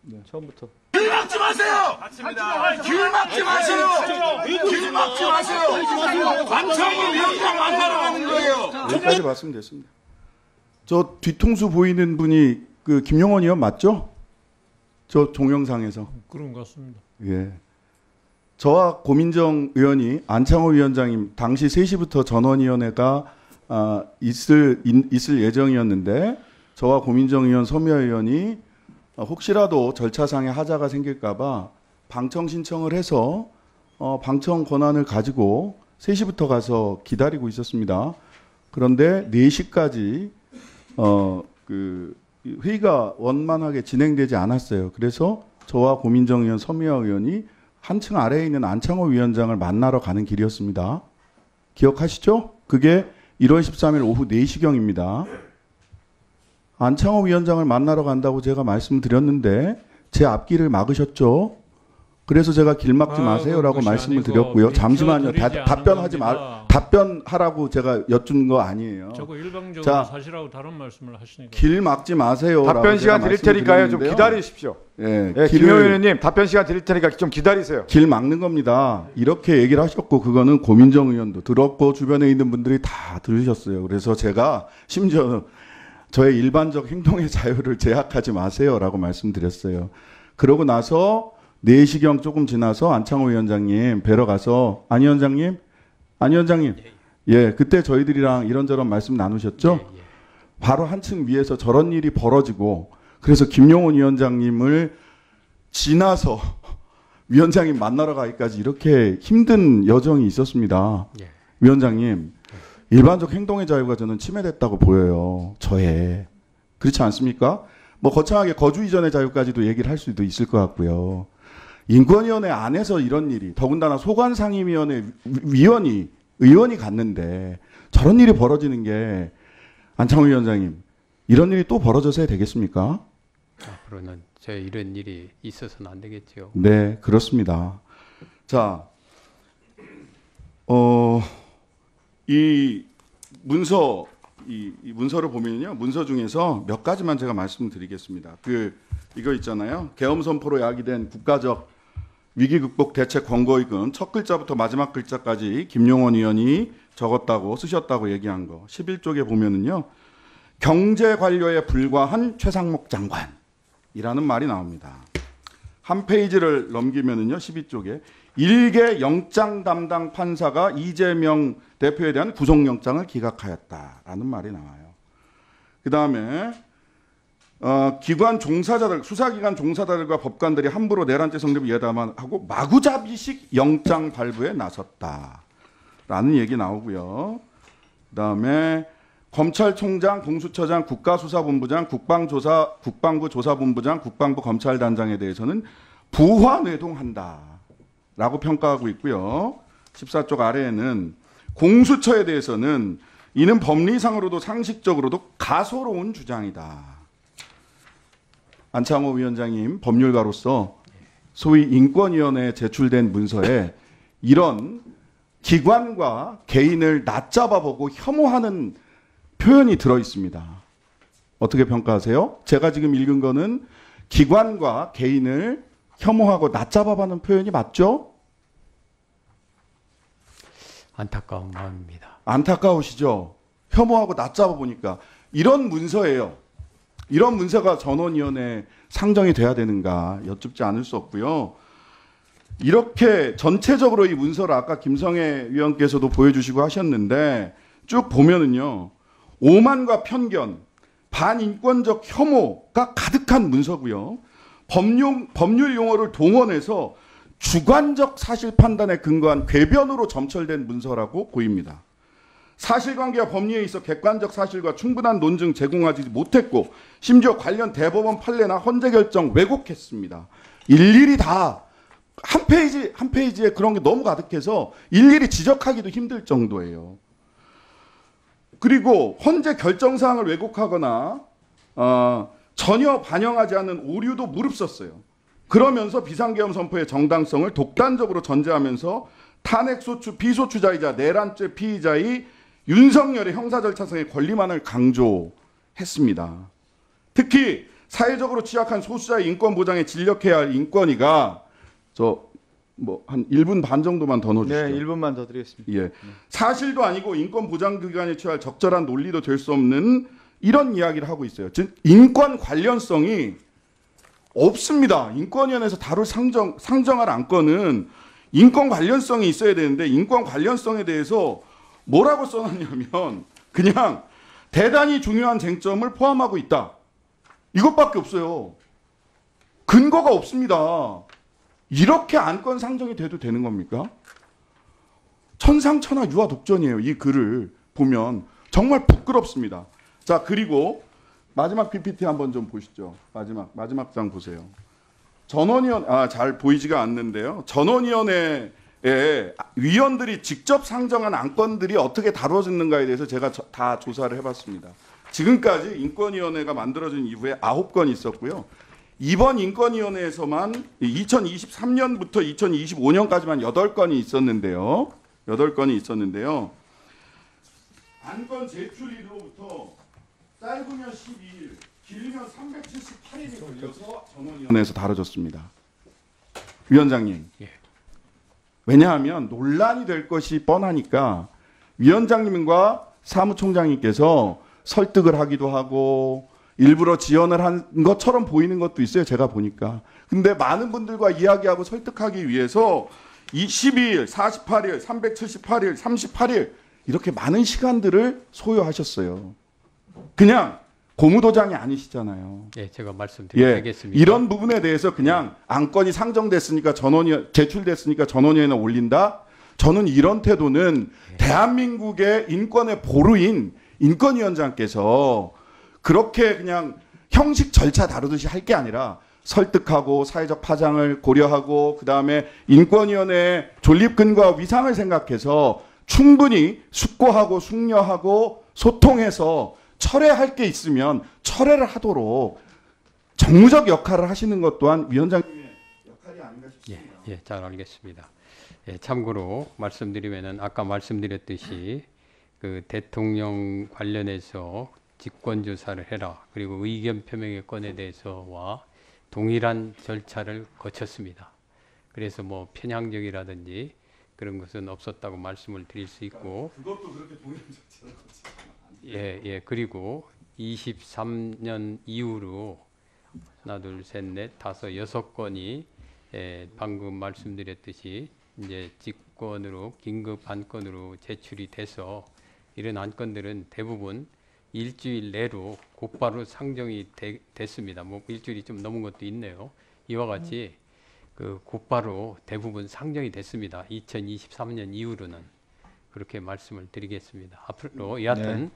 네, 처음부터. 길 막지 마세요! 길 막지 마세요! 길 막지 마세요! 안창호 위원장 만나러 가는 거예요! 여기까지 말씀드렸습니다. 저 뒤통수 보이는 분이 그 김용원 의원 맞죠? 저 동영상에서. 그런 것 같습니다. 예. 저와 고민정 의원이 안창호 위원장님 당시 3시부터 전원위원회가 있을 예정이었는데 저와 고민정 의원, 서미화 의원이 혹시라도 절차상의 하자가 생길까봐 방청 신청을 해서 방청 권한을 가지고 3시부터 가서 기다리고 있었습니다. 그런데 4시까지 그 회의가 원만하게 진행되지 않았어요. 그래서 저와 고민정 의원, 서미화 의원이 한층 아래에 있는 안창호 위원장을 만나러 가는 길이었습니다. 기억하시죠? 그게 1월 13일 오후 4시경입니다. 안창호 위원장을 만나러 간다고 제가 말씀드렸는데 제 앞길을 막으셨죠. 그래서 제가 길 막지 마세요라고 말씀을 드렸고요. 잠시만요. 답변하라고 제가 여쭌 거 아니에요. 저거 일방적으로 자, 사실하고 다른 말씀을 하시니까. 길 막지 마세요. 답변 시간 드릴 테니까요. 좀 기다리십시오. 예, 예, 김용현 의원님 답변 시간 드릴 테니까 좀 기다리세요. 길 막는 겁니다. 이렇게 얘기를 하셨고 그거는 고민정 의원도 들었고 주변에 있는 분들이 다 들으셨어요. 그래서 제가 심지어 저의 일반적 행동의 자유를 제약하지 마세요라고 말씀드렸어요. 그러고 나서 4시경 조금 지나서 안창호 위원장님 뵈러 가서 안 위원장님, 예, 그때 저희들이랑 이런저런 말씀 나누셨죠? 바로 한층 위에서 저런 일이 벌어지고 그래서 김용원 위원장님을 지나서 위원장님 만나러 가기까지 이렇게 힘든 여정이 있었습니다. 위원장님, 일반적 행동의 자유가 저는 침해됐다고 보여요. 저의. 그렇지 않습니까? 뭐 거창하게 거주 이전의 자유까지도 얘기를 할 수도 있을 것 같고요. 인권위원회 안에서 이런 일이 더군다나 소관상임위원회 의원이 갔는데 저런 일이 벌어지는 게 안창호 위원장님 이런 일이 또 벌어져서 해야 되겠습니까? 앞으로는 이런 일이 있어서는 안 되겠죠. 네, 그렇습니다. 자, 이 문서 이 문서를 보면요, 문서 중에서 몇 가지만 제가 말씀드리겠습니다. 이거 있잖아요. 계엄 선포로 야기된 국가적 위기 극복 대책 권고익은 첫 글자부터 마지막 글자까지 김용원 의원이 적었다고 쓰셨다고 얘기한 거. 11쪽에 보면은요, 경제 관료에 불과한 최상목 장관이라는 말이 나옵니다. 한 페이지를 넘기면은요, 12쪽에 일개 영장 담당 판사가 이재명 대표에 대한 구속영장을 기각하였다라는 말이 나와요. 그 다음에 기관 종사자들, 수사기관 종사자들과 법관들이 함부로 내란죄 성립을 예담하고 마구잡이식 영장 발부에 나섰다라는 얘기 나오고요. 그 다음에 검찰총장, 공수처장, 국가수사본부장, 국방부 조사본부장, 국방부 검찰단장에 대해서는 부화뇌동한다라고 평가하고 있고요. 14쪽 아래에는 공수처에 대해서는 이는 법리상으로도 상식적으로도 가소로운 주장이다. 안창호 위원장님 법률가로서 소위 인권위원회에 제출된 문서에 이런 기관과 개인을 낮잡아보고 혐오하는 표현이 들어 있습니다. 어떻게 평가하세요? 제가 지금 읽은 거는 기관과 개인을 혐오하고 낮잡아보는 표현이 맞죠? 안타까운 마음입니다. 안타까우시죠? 혐오하고 낮잡아보니까 이런 문서예요. 이런 문서가 전원위원회에 상정이 돼야 되는가 여쭙지 않을 수 없고요. 이렇게 전체적으로 이 문서를 아까 김성애 위원께서도 보여주시고 하셨는데 쭉 보면은요, 오만과 편견, 반인권적 혐오가 가득한 문서고요. 법률 용어를 동원해서 주관적 사실 판단에 근거한 궤변으로 점철된 문서라고 보입니다. 사실관계와 법리에 있어 객관적 사실과 충분한 논증 제공하지 못했고 심지어 관련 대법원 판례나 헌재 결정 왜곡했습니다. 일일이 다 한 페이지에 그런 게 너무 가득해서 일일이 지적하기도 힘들 정도예요. 그리고 헌재 결정사항을 왜곡하거나 전혀 반영하지 않는 오류도 무릅썼어요. 그러면서 비상계엄 선포의 정당성을 독단적으로 전제하면서 탄핵소추 비소추자이자 내란죄 피의자의 윤석열의 형사절차상의 권리만을 강조했습니다. 특히 사회적으로 취약한 소수자의 인권 보장에 진력해야 할 인권위가 한 1분 반 정도만 더 넣어주시죠. 네, 1분만 더 드리겠습니다. 예. 사실도 아니고 인권 보장 기관에 취할 적절한 논리도 될 수 없는 이런 이야기를 하고 있어요. 즉 인권 관련성이 없습니다. 인권위원회에서 다룰 상정할 안건은 인권 관련성이 있어야 되는데 인권 관련성에 대해서 뭐라고 써놨냐면 그냥 대단히 중요한 쟁점을 포함하고 있다. 이것밖에 없어요. 근거가 없습니다. 이렇게 안건 상정이 돼도 되는 겁니까? 천상천하 유아독전이에요. 이 글을 보면 정말 부끄럽습니다. 자, 그리고 마지막 PPT 한번 좀 보시죠. 마지막 장 보세요. 전원위원 잘 보이지가 않는데요. 전원위원회에 위원들이 직접 상정한 안건들이 어떻게 다뤄졌는가에 대해서 제가 다 조사를 해봤습니다. 지금까지 인권위원회가 만들어진 이후에 9건이 있었고요. 이번 인권위원회에서만 2023년부터 2025년까지만 8건이 있었는데요. 8건이 있었는데요. 안건 제출일로부터 짧으면 12일, 길면 378일이 걸려서 전원위원회에서 다뤄졌습니다. 위원장님. 예. 왜냐하면 논란이 될 것이 뻔하니까 위원장님과 사무총장님께서 설득을 하기도 하고 일부러 지연을 한 것처럼 보이는 것도 있어요. 제가 보니까. 근데 많은 분들과 이야기하고 설득하기 위해서 12일, 48일, 378일, 38일 이렇게 많은 시간들을 소요하셨어요. 그냥 고무도장이 아니시잖아요. 예, 제가 말씀드리겠습니다. 이런 부분에 대해서 그냥 안건이 상정됐으니까 제출됐으니까 전원위원회에 올린다. 저는 이런 태도는 대한민국의 인권의 보루인 인권위원장께서 그렇게 그냥 형식 절차 다루듯이 할 게 아니라 설득하고 사회적 파장을 고려하고 그다음에 인권위원회의 존립근거와 위상을 생각해서 충분히 숙고하고 숙려하고 소통해서 철회할 게 있으면 철회를 하도록 정무적 역할을 하시는 것 또한 위원장님의 역할이 아닌가 싶습니다. 예, 잘 알겠습니다. 예, 참고로 말씀드리면은 아까 말씀드렸듯이 그 대통령 관련해서 직권 조사를 해라. 그리고 의견 표명의 건에 대해서와 동일한 절차를 거쳤습니다. 그래서 뭐 편향적이라든지 그런 것은 없었다고 말씀을 드릴 수 있고, 그것도 그렇게 동일한 절차를 예, 그리고 23년 이후로 하나, 둘, 셋, 넷, 다섯, 6건이 방금 말씀드렸듯이 이제 직권으로 긴급 안건으로 제출이 돼서 이런 안건들은 대부분 일주일 내로 곧바로 상정이 됐습니다. 뭐 일주일이 좀 넘은 것도 있네요. 이와 같이 그 곧바로 대부분 상정이 됐습니다. 2023년 이후로는 그렇게 말씀을 드리겠습니다. 앞으로 여하튼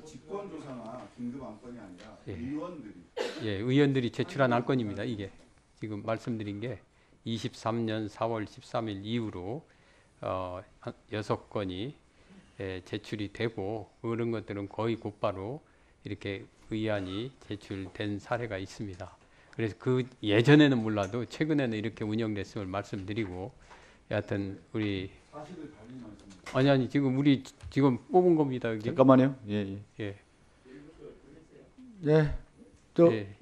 직권 조사나 긴급 안건이 아니라 예, 의원들이 제출한 안건입니다. 이게 지금 말씀드린 게 23년 4월 13일 이후로 6건이 제출이 되고 그런 것들은 거의 곧바로 이렇게 의안이 제출된 사례가 있습니다. 그래서 그 예전에는 몰라도 최근에는 이렇게 운영됐음을 말씀드리고, 여하튼 우리 아니 지금 우리 지금 뽑은 겁니다. 여기. 잠깐만요. 예.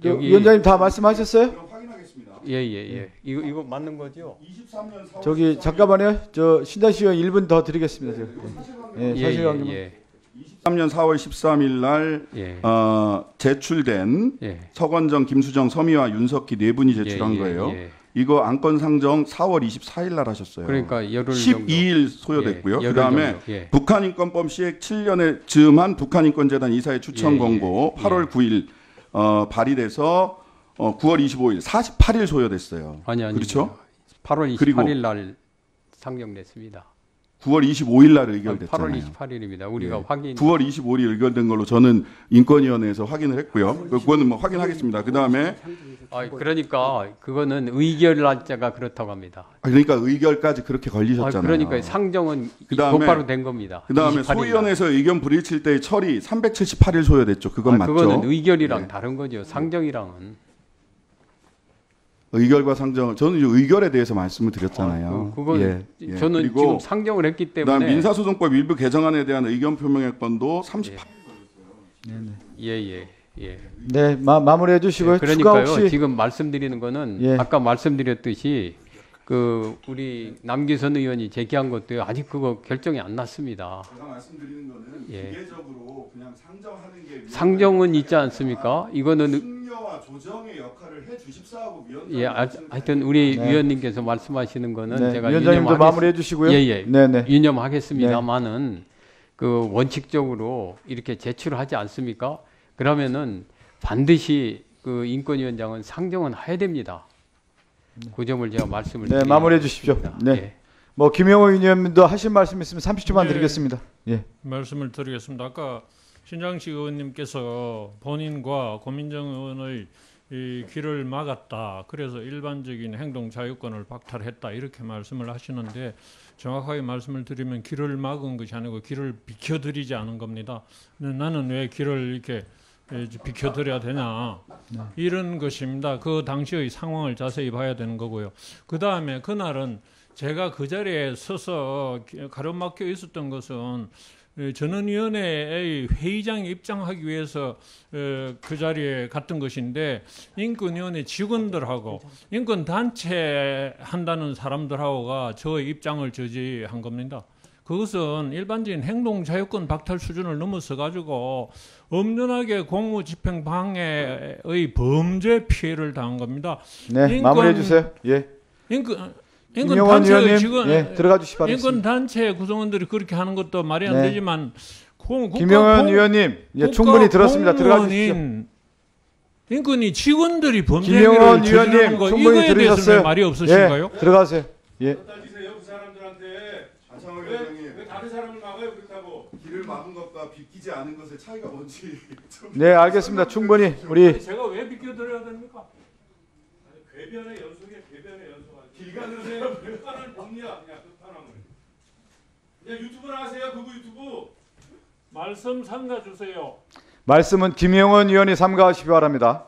여기 위원장님 다 말씀하셨어요? 확인하겠습니다. 예. 이거 맞는 거죠? 23년 4월 저기 잠깐만요. 저 신다시 의원 1분 더 드리겠습니다. 사실관계만. 예. 23년 4월 13일 날 예. 제출된 예. 서건정, 김수정, 서미와 윤석기 네 분이 제출한 거예요. 예. 이거 안건 상정 4월 24일 날 하셨어요. 그러니까 열흘 12일 소요됐고요. 예, 그다음에 정도. 예. 북한인권법 시행 7년에 즈음한 북한인권재단 이사의 추천 예, 공고 예. 8월 9일 발의돼서 9월 25일 48일 소요됐어요. 아니 그렇죠? 8월 그리고 28일 날 상정됐습니다. 9월 25일 날 의결됐잖아요. 8월 28일입니다. 우리가 예. 확인 9월 25일 의결된 걸로 저는 인권위원회에서 확인을 했고요. 그거는 뭐 확인하겠습니다. 그다음에 그러니까 그거는 의결 날짜가 그렇다고 합니다. 그러니까 의결까지 그렇게 걸리셨잖아요. 그러니까 상정은 그다음에 곧바로 된 겁니다. 그다음에 28일 날. 소위원회에서 의견 불일칠 때의 처리 378일 소요됐죠. 그건 맞죠? 그거는 의결이랑 네. 다른 거죠. 상정이랑은. 의결과 상정, 저는 이제 의결에 대해서 말씀을 드렸잖아요. 그건 예. 저는 그리고 지금 상정을 했기 그다음 때문에 민사소송법 일부 개정안에 대한 의견 표명의 건도 38일 예. 예. 네, 마무리해 주시고요. 추가 그러니까요. 혹시 지금 말씀드리는 거는 예. 아까 말씀드렸듯이 그 우리 남기선 의원이 제기한 것도 아직 그거 결정이 안 났습니다. 제가 말씀드리는 거는 예. 기계적으로 그냥 상정하는 게 상정은 있지 않습니까? 이거는 승려와 조정의 역할을 해 주십사하고 위원장. 예, 하여튼 우리 네. 위원님께서 말씀하시는 거는 네, 제가 위원장님도 마무리해 주시고요. 예, 예. 네, 네. 유념하겠습니다만은 그 원칙적으로 이렇게 제출하지 않습니까? 그러면은 반드시 그 인권위원장은 상정은 해야 됩니다. 그 점을 제가 말씀을 네, 마무리해 주십시오. 드리겠습니다. 네. 예. 뭐 김영호 의원님도 하실 말씀 있으면 30초만 네. 드리겠습니다. 예. 말씀을 드리겠습니다. 아까 신장식 의원님께서 본인과 고민정 의원의 이 길을 막았다. 그래서 일반적인 행동 자유권을 박탈했다. 이렇게 말씀을 하시는데 정확하게 말씀을 드리면 길을 막은 것이 아니고 길을 비켜드리지 않은 겁니다. 근데 나는 왜 길을 이렇게 비켜드려야 되냐. 이런 것입니다. 그 당시의 상황을 자세히 봐야 되는 거고요. 그 다음에 그날은 제가 그 자리에 서서 가로막혀 있었던 것은 전원위원회의 회의장에 입장하기 위해서 그 자리에 갔던 것인데 인권위원회 직원들하고 인권단체 한다는 사람들하고가 저의 입장을 저지한 겁니다. 그것은 일반적인 행동자유권 박탈 수준을 넘어서 가지고 엄연하게 공무집행 방해의 범죄 피해를 당한 겁니다. 네, 마무리해 주세요. 예. 김영환 인권단체의 의원님, 직원, 예, 들어가 주시 바랍니다. 인권단체 구성원들이 그렇게 하는 것도 말이 안 네. 되지만 김영환 의원님, 예, 충분히 들었습니다. 들어가 주십시오. 인권위 직원들이 범죄 김영환 행위를 저지르는 의원님, 거 충분히 이거에 대해서는 들으셨어요. 왜 말이 없으신가요? 예, 들어가세요. 예. 주세요 그 사람들한테. 안창호 위원장님, 왜 다른 사람을 막아요 그렇다고? 길을 막은 것과 비키지 않은 것의 차이가 뭔지 좀 네, 알겠습니다. 충분히 우리 제가 왜 비켜드려야 됩니까? 궤변의 연속이야 궤변의 연속. 길 가는데 끝판을 봅니다 그냥 끝판왕을. 그냥 유튜브나 하세요 그거 유튜브. 말씀 삼가 주세요. 말씀은 김영원 의원이 삼가하시기 바랍니다.